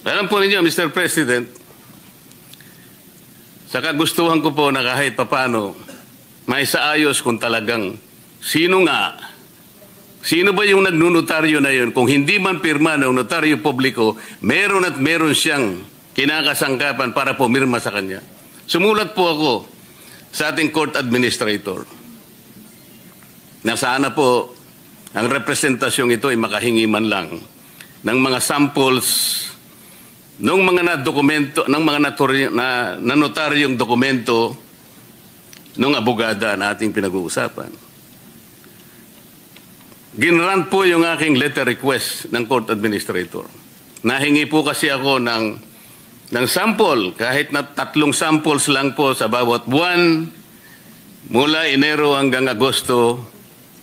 Alam po ninyo, Mr. President, sa kagustuhan ko po na kahit papano, maisaayos kung talagang sino ba yung nagnunotaryo na yun? Kung hindi man pirma ng notaryo publiko, meron at meron siyang kinakasangkapan para pumirma sa kanya. Sumulat po ako sa ating court administrator na sana po ang representasyong ito ay makahingi man lang ng mga samples ng mga dokumento, ng mga notaryong dokumento ng abogada na ating pinag-uusapan. Ginrant po yung aking letter request ng court administrator. Nahingi po kasi ako ng sample, kahit na 3 samples lang po sa bawat buwan, mula Enero hanggang Agosto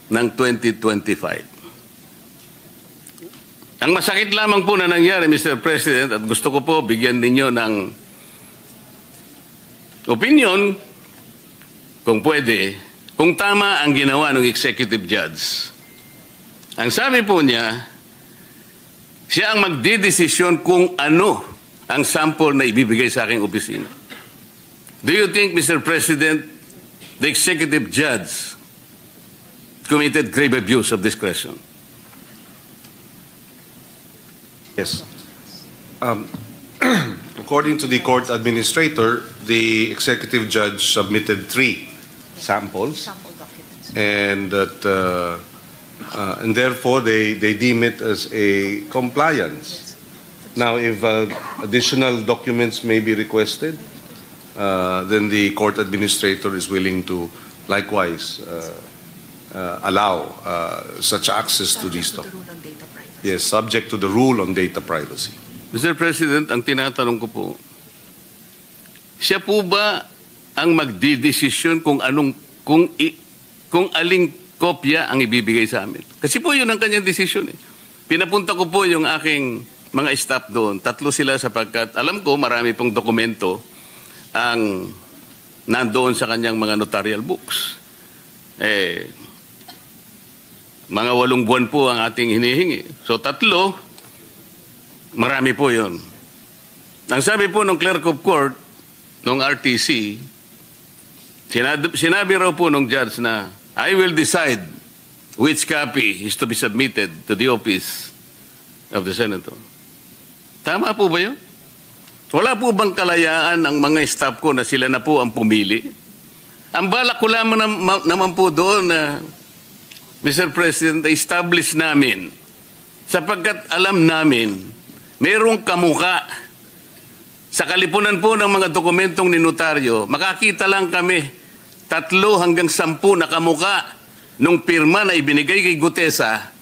ng 2025. Ang masakit lamang po na nangyari, Mr. President, at gusto ko po bigyan ninyo ng opinion, kung pwede, kung tama ang ginawa ng executive judge. Ang sabi po niya, siya ang magdidesisyon kung ano ang sample na ibibigay sa aking opisina. Do you think, Mr. President, the executive judge committed grave abuse of discretion? Yes. According to the court administrator, the executive judge submitted 3 samples, and that, and therefore they deem it as a compliance. Now, if additional documents may be requested, then the court administrator is willing to likewise allow such access to these documents. Yes, subject to the rule on data privacy. Mr. President, ang tinatanong ko po, siya po ba ang magdidesisyon kung aling kopya ang ibibigay sa amin? Kasi po yun ang kanyang desisyon. Pinapunta ko po yung aking mga staff doon. 3 sila sapagkat alam ko marami pong dokumento ang nandoon sa kanyang mga notarial books. Mga 8 buwan po ang ating hinihingi. So 3, marami po yun. Ang sabi po ng clerk of court, ng RTC, sinabi raw po ng judge na, I will decide which copy is to be submitted to the office of the senator. Tama po ba yun? Wala po bang kalayaan ang mga staff ko na sila na po ang pumili? Ang balak ko lamang naman po doon na Mr. President, establish namin sapagkat alam namin mayroong kamuka sa kalipunan po ng mga dokumentong ni notaryo. Makakita lang kami 3 hanggang 10 na kamuka nung pirma na ibinigay kay Gutesa,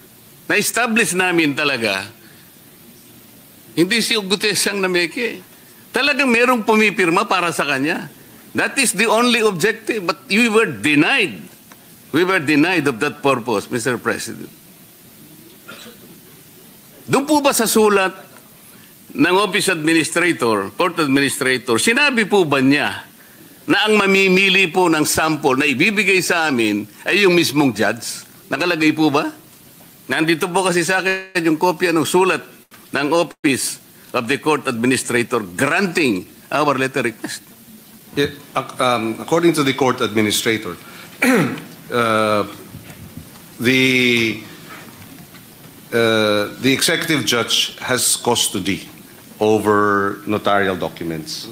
na-establish namin talaga hindi si Gutesa ang nameke. Talagang mayroong pumipirma para sa kanya. That is the only objective, but we were denied. We were denied of that purpose, Mr. President. Doon po ba sa sulat ng Office Administrator, Court Administrator, sinabi po ba niya na ang mamimili po ng sample na ibibigay sa amin ay yung mismong judge? Nakalagay po ba? Nandito po kasi sa akin yung kopya ng sulat ng Office of the Court Administrator granting our letter request. Yeah, according to the court administrator, the executive judge has custody over notarial documents.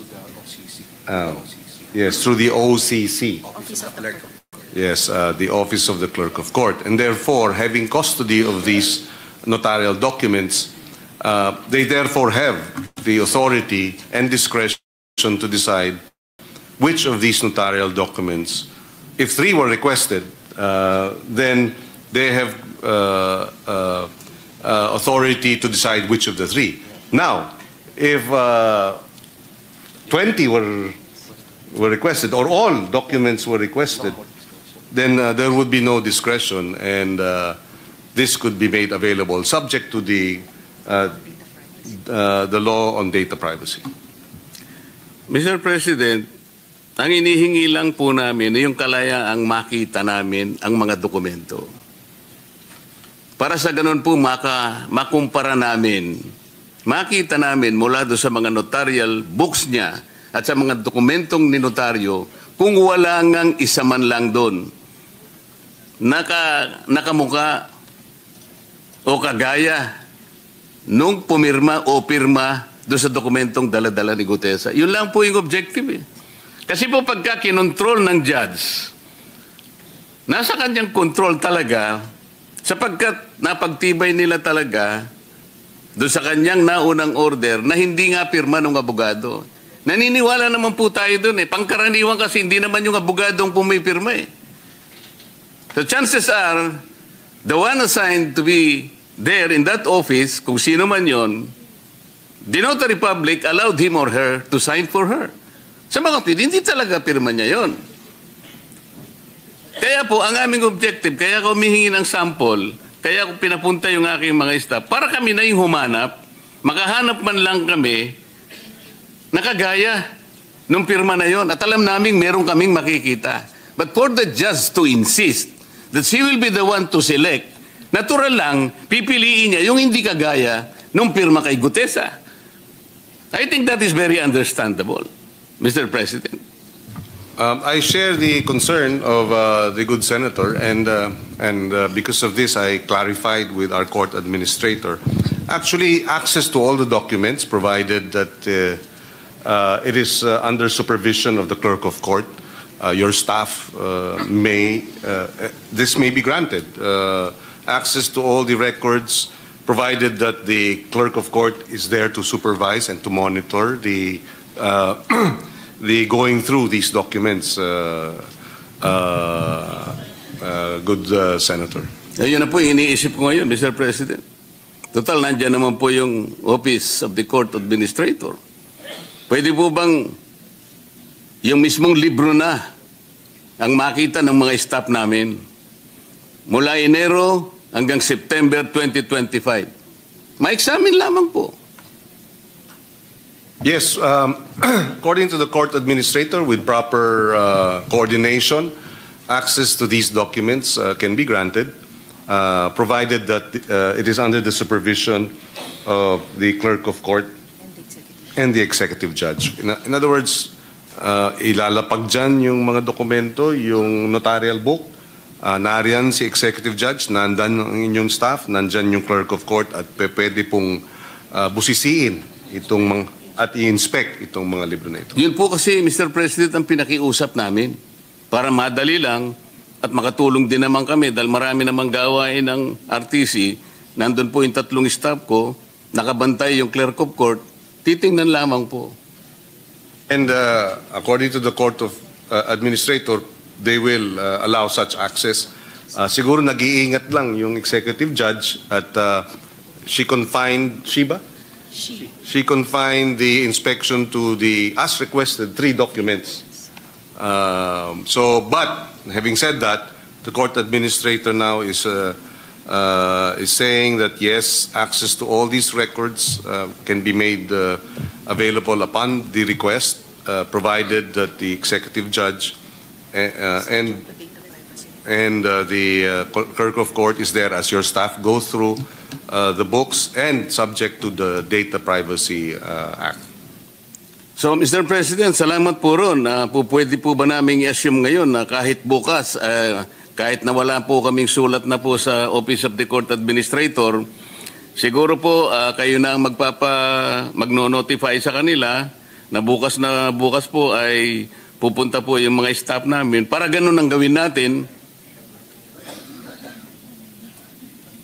Yes, through the OCC. Office of the Clerk. Yes, the Office of the Clerk of Court. And therefore, having custody of these notarial documents, they therefore have the authority and discretion to decide which of these notarial documents, if 3 were requested, then they have authority to decide which of the 3. Now, if 20 were requested, or all documents were requested, then there would be no discretion, and this could be made available subject to the law on data privacy. Mr. President, ang inihingi lang po namin ay yung kalayaang makita namin ang mga dokumento. Para sa ganun po makumpara namin makita namin mula doon sa mga notarial books niya at sa mga dokumentong ni notaryo kung wala ngang isa man lang doon nakamuka o kagaya nung pumirma o pirma doon sa dokumentong dala-dala ni Gutesa. Yun lang po yung objective eh. Kasi po pagka kinontrol ng judge, nasa kanyang control talaga sapagkat napagtibay nila talaga doon sa kanyang naunang order na hindi nga pirma ng abogado. Naniniwala naman po tayo doon eh. Pangkaraniwan kasi hindi naman yung abogadong pumipirma eh. So chances are, the one assigned to be there in that office, kung sino man yon, the notary public allowed him or her to sign for her. Sa mga kapatid, hindi talaga pirma niya yon. Kaya po, ang aming objective, kaya ako humihingi ng sample, kaya ako pinapunta yung aking mga staff, para kami na yung humanap, makahanap man lang kami, nakagaya nung pirma na yon. At alam namin, meron kaming makikita. But for the judge to insist that she will be the one to select, natural lang, pipiliin niya yung hindi kagaya nung pirma kay Gutesa. I think that is very understandable, Mr. President. I share the concern of the good senator, and because of this, I clarified with our court administrator. Actually, access to all the documents, provided that it is under supervision of the clerk of court. Your staff this may be granted. Access to all the records, provided that the clerk of court is there to supervise and to monitor the going through these documents, good senator. Ayun na po yung iniisip ko ngayon, Mr. President. Total, nandiyan naman po yung Office of the Court Administrator. Pwede po bang yung mismong libro na ang makita ng mga staff namin mula Enero hanggang September 2025? Ma-examine lamang po. Yes, according to the court administrator, with proper coordination, access to these documents can be granted, provided that it is under the supervision of the clerk of court and the executive judge. In other words, ilalapag dyan yung mga dokumento, yung notarial book, nariyan si executive judge, nandan ang inyong staff, nandyan yung clerk of court, at pwede pong busisiin itong mga, at i-inspect itong mga libro na ito. Yun po kasi, Mr. President, ang pinakiusap namin para madali lang at makatulong din naman kami dahil marami namang gawain ng RTC. Nandun po yung 3 staff ko, nakabantay yung clerk of court, titingnan lamang po. And according to the court of administrator, they will allow such access. Siguro nag-iingat lang yung executive judge at she confined the inspection to the, as requested, 3 documents. But having said that, the court administrator now is saying that yes, access to all these records can be made available upon the request, provided that the executive judge and the clerk of court is there as your staff go through the books and subject to the Data Privacy Act. So, Mr. President, salamat po ron. Pwede po ba namin i-assume ngayon na kahit bukas, kahit na wala po kaming sulat na po sa Office of the Court Administrator, siguro po kayo na ang magno-notify sa kanila na bukas po ay pupunta po yung mga staff namin para ganun ang gawin natin.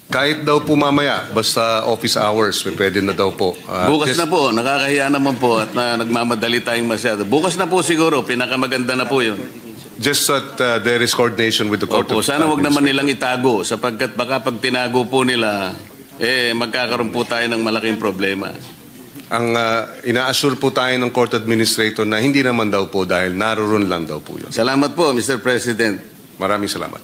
Kahit daw po mamaya, basta office hours, pwede na daw po. Bukas na po, nakakahiya naman po at nagmamadali tayong masyado. Bukas na po siguro, pinakamaganda na po yun. Just that there is coordination with the court. Opo, sana wag naman nilang itago sapagkat baka pag tinago po nila, magkakaroon po tayo ng malaking problema. Ang ina-assure po tayo ng court administrator na hindi naman daw po dahil naroon lang daw po yun. Salamat po, Mr. President. Maraming salamat.